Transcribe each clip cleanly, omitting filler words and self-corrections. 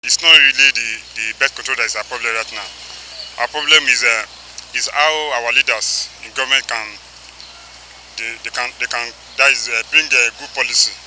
It's not really the birth control that is our problem right now. Our problem is how our leaders in government can that is bring a good policy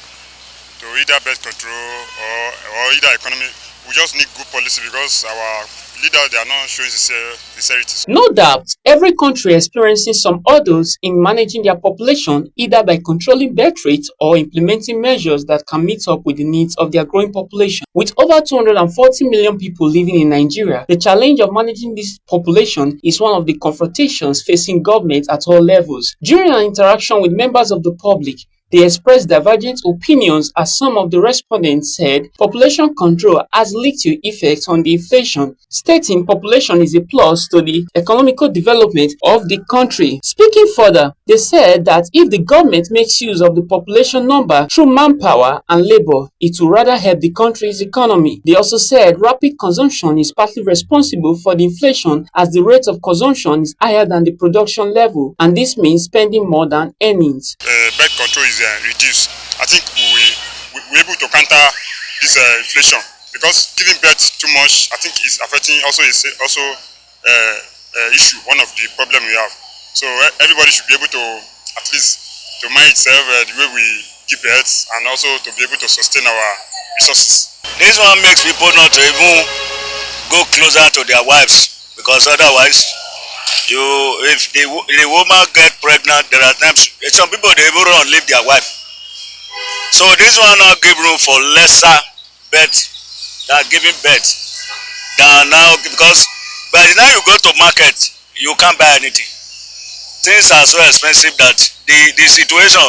to either birth control or either economy. We just need good policy because our leaders, they are not showing sincerity. No doubt, every country experiencing some hurdles in managing their population, either by controlling birth rates or implementing measures that can meet up with the needs of their growing population. With over 240 million people living in Nigeria, the challenge of managing this population is one of the confrontations facing government at all levels. During an interaction with members of the public, they expressed divergent opinions as some of the respondents said population control has little effect on the inflation, stating population is a plus to the economical development of the country. Speaking further, they said that if the government makes use of the population number through manpower and labor, it will rather help the country's economy. They also said rapid consumption is partly responsible for the inflation as the rate of consumption is higher than the production level, and this means spending more than earnings. Birth control is reduced. I think we're able to counter this inflation because giving birth too much, I think, is affecting also issue, one of the problem we have. So everybody should be able to at least to manage itself the way we give birth and also to be able to sustain our resources. This one makes people not to even go closer to their wives because otherwise, if the woman get pregnant, there are times some people they even run leave their wife. So this one now give room for lesser birth than giving birth than now, because by the time you go to market you can't buy anything. Things are so expensive that the situation,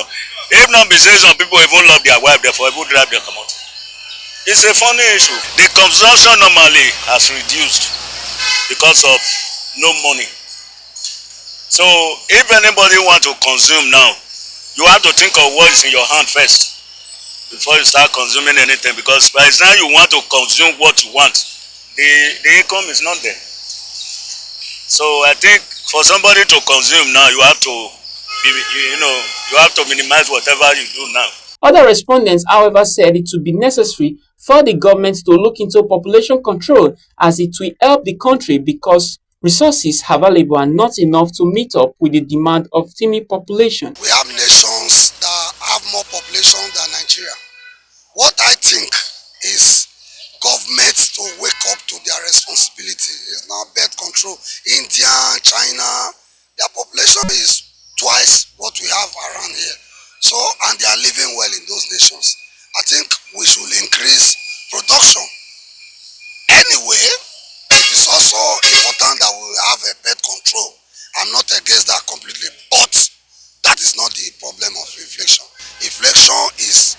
if not be saying some people even love their wife, therefore even drive their come out. It's a funny issue. The consumption normally has reduced because of no money. So if anybody want to consume now, you have to think of what is in your hand first before you start consuming anything, because by the time you want to consume what you want, the income is not there. So I think for somebody to consume now, you have to you have to minimize whatever you do now. Other respondents, however, said it would be necessary for the government to look into population control as it will help the country because resources available are not enough to meet up with the demand of teeming population. We have nations that have more population than Nigeria. What I think is governments to wake up to their responsibility. It's not birth control. India, China, their population is twice what we have around here. So, and they are living well in those nations. I think we should increase production. Anyway, it is also important that we have a birth control. I'm not against that completely, but that is not the problem of inflation. Inflation is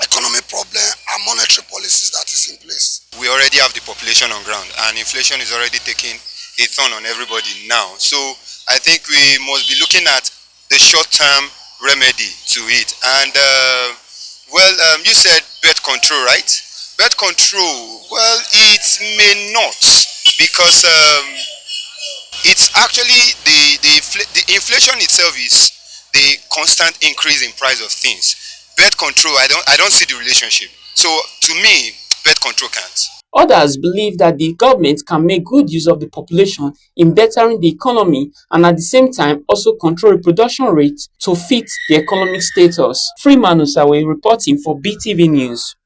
economic problem and monetary policies that is in place. We already have the population on ground and inflation is already taking a toll on everybody now. So I think we must be looking at the short-term remedy to it. And you said birth control, right? Birth control, well, it may not, because it's actually the inflation itself is the constant increase in price of things. Birth control, I don't see the relationship. So to me, birth control can't. Others believe that the government can make good use of the population in bettering the economy and at the same time also control reproduction rates to fit the economic status. Freeman Osawe reporting for BTV News.